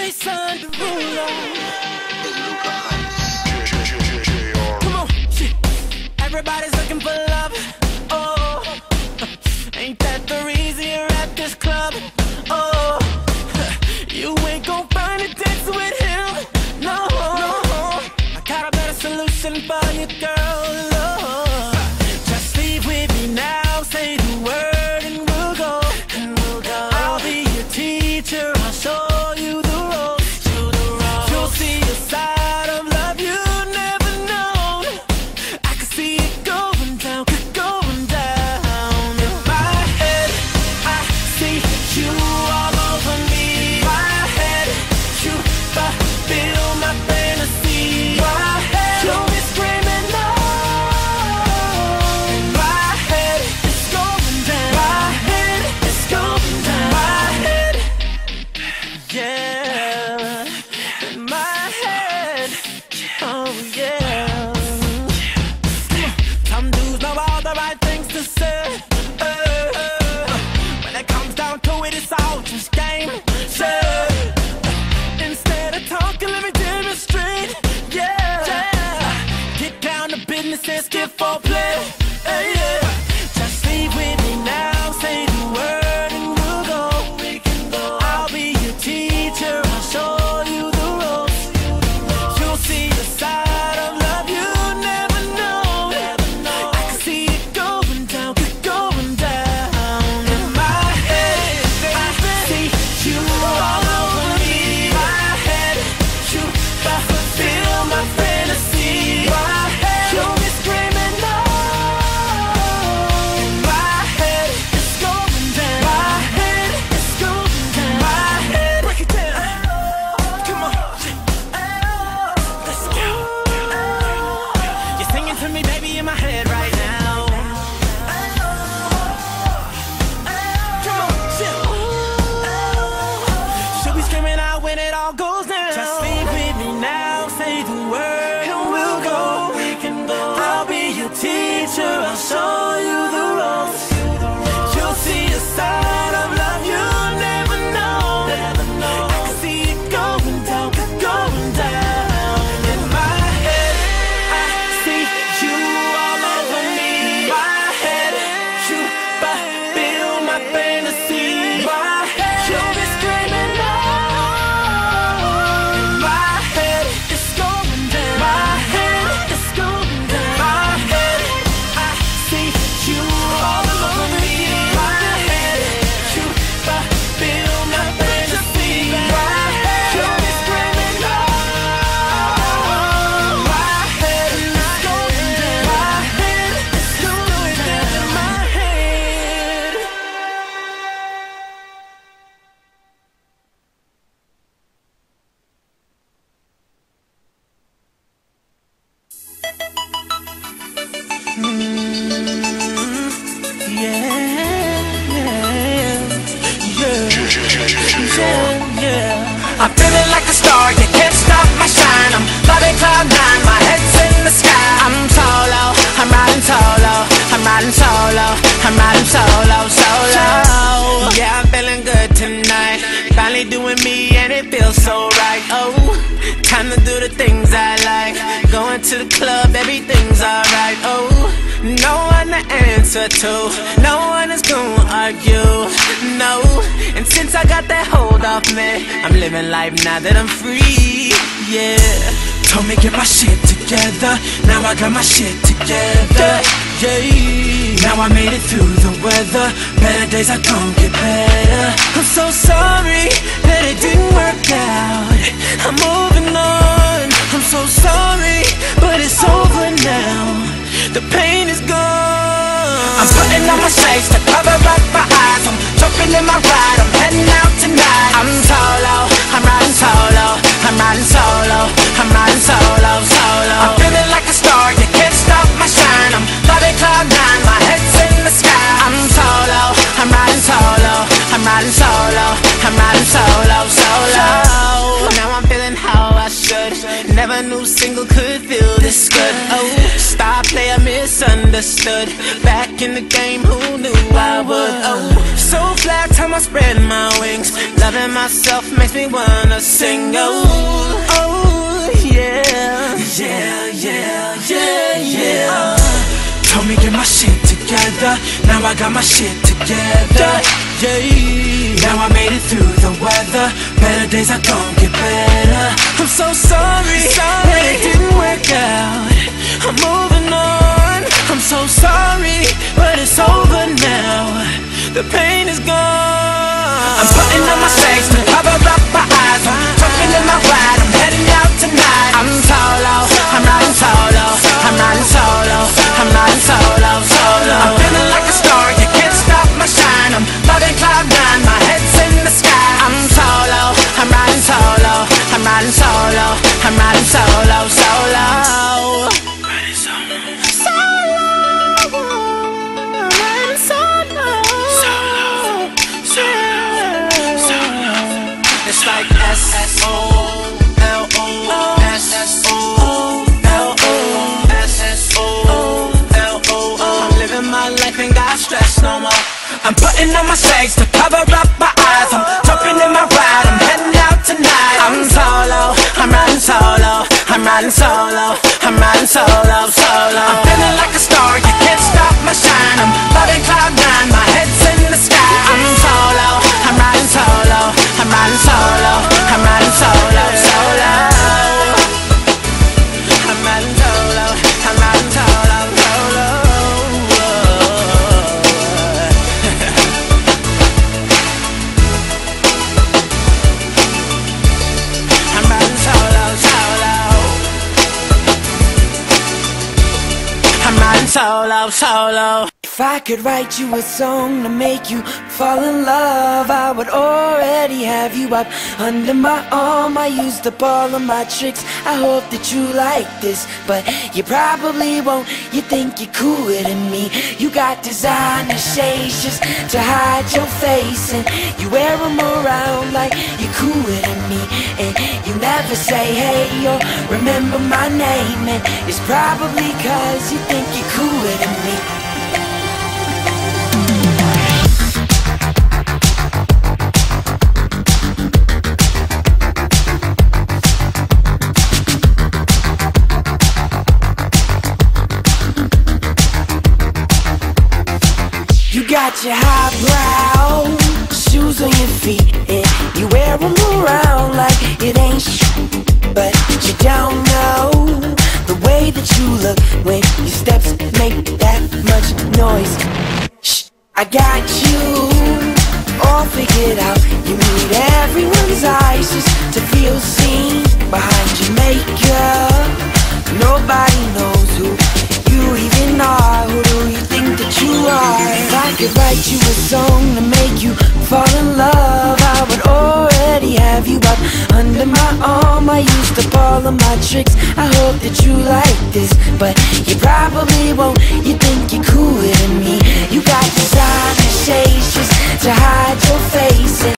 Jason Derulo. Come on, shit. Everybody's looking for love. Oh, ain't that the reason you're at this club? Oh, you ain't gon' find a dance with him. No, I got a better solution for you, girl. Oh, just leave with me now. Say the word and we'll go. I'll be your teacher. I'll show you the ropes. You'll see a side of love you never known. I can see it going down, going down. In my head, I see you all over me. My head, you fulfill my fantasy. My head, you'll be screaming no. In my head, it's going down. My head, it's going down. My head, yeah. In my head, oh yeah. Some dudes know all the right things to say. When it comes down to it, it's all just game. Instead of talking, let me demonstrate. Yeah. Get down to business and skip for play. Yeah. Just leave with me now. Say the word and we'll go. I'll be your teacher. I'll show you the ropes. You'll see the side of love you never know. I can see it going down, going down. In my head, I see you all over me. My head, you fulfill my fantasy. My head, you'll be screaming no. In my head, it's going down. My head, it's going down. My head, break it down. Come on, let's go. You're singing to me, baby, in my head right now. Come on, chill. She'll be screaming out when it all goes down. Just leave with me now, say the word and we'll go. I'll be your teacher, I'll show you the ropes. You'll see a side of love you never know. I can see it going down, going down. In my head, I see you all over me. My head, you fulfill my fantasy. My head, you'll be screaming no. In my head, it's going down. My head, it's going down. My head, I see you all over me. My head, you fulfill my fantasy. My head, you'll be screaming no. My head, it's going down. My head, it's going down. My head. I'm feeling like a star, you can't stop my shine. I'm flying cloud nine, my head's in the sky. I'm solo, I'm riding solo, I'm riding solo, I'm riding solo, solo. Yeah, I'm feeling good tonight. Finally doing me and it feels so right. Oh, time to do the things I like. Going to the club, everything's alright. Oh, no one to answer to, no one is gonna argue, no. And since I got that hold off me, I'm living life now that I'm free, yeah. Told me get my shit together, now I got my shit together, yeah. Now I made it through the weather, better days are gonna get better. I'm so sorry that it didn't work out, I'm moving on. I'm so sorry, but it's over now. The pain is gone. I'm putting on my shades to cover up my eyes. I'm jumping in my ride, I'm heading out tonight. I'm solo, I'm riding solo, I'm riding solo, I'm riding solo, solo. I'm feeling like a star, you can't stop my shine. I'm flying cloud nine, my head's in the sky. I'm solo, I'm riding solo, I'm riding solo, I'm riding solo, solo. Now I'm feeling how I should. Never knew single could feel this good. Oh, star player misunderstood. Back in the game, who knew I would? Oh, so flat time I spread my wings, loving myself makes me wanna sing. Oh, oh, yeah, yeah, yeah, yeah, yeah. Told me get my shit together, now I got my shit together. Yeah, now I made it through the weather. Better days are gon' get better. I'm so sorry that it didn't work out. I'm moving on. I'm so sorry, but it's over now. The pain is gone. I'm putting on my shades to cover up my eyes. I'm jumping in my ride, I'm heading out tonight. I'm solo, I'm riding solo, I'm riding solo, I'm riding solo, solo. I'm feeling like a star, you can't stop my shine. I'm floating cloud nine, my head's in the sky. I'm solo, I'm riding solo, I'm riding solo, I'm riding solo, solo. Riding solo, solo, riding solo, solo, solo, solo. It's like S-S-O-L-O, S-S-O-L-O, S-S-O-L-O. I'm living my life, ain't got stress no more. I'm putting on my shades to cover up my eyes. I'm jumping in my ride, I'm heading out tonight. I'm solo, I'm riding solo, I'm riding solo, I'm riding solo, solo. I'm feeling like a star, you can't stop my shine. I'm floating cloud nine, my head's in the sky. I'm solo, I'm riding solo, I'm riding solo, I'm riding solo, solo. I'm riding solo, I'm riding solo, solo. I'm riding solo, solo. I'm riding solo, solo. If I could write you a song to make you fall in love, I would already have you up under my arm. I used up all of my tricks, I hope that you like this, but you probably won't. You think you're cooler than me. You got designer shades just to hide your face, and you wear them around like you're cooler than me. And you never say hey or remember my name, and it's probably cause you think you're cooler than me. You got your highbrow shoes on your feet, and you wear them around like it ain't shit. But you don't know the way that you look when your steps make that much noise. Shh, I got you all figured out. You need everyone's eyes just to feel seen behind your makeup. Nobody knows who you even are. Who do you think that you are? If I could write you a song to make you fall in love, I would already have you up under my arm. I used up all of my tricks, I hope that you like this, but you probably won't. You think you're cooler than me. You got designer shades just to hide your face, and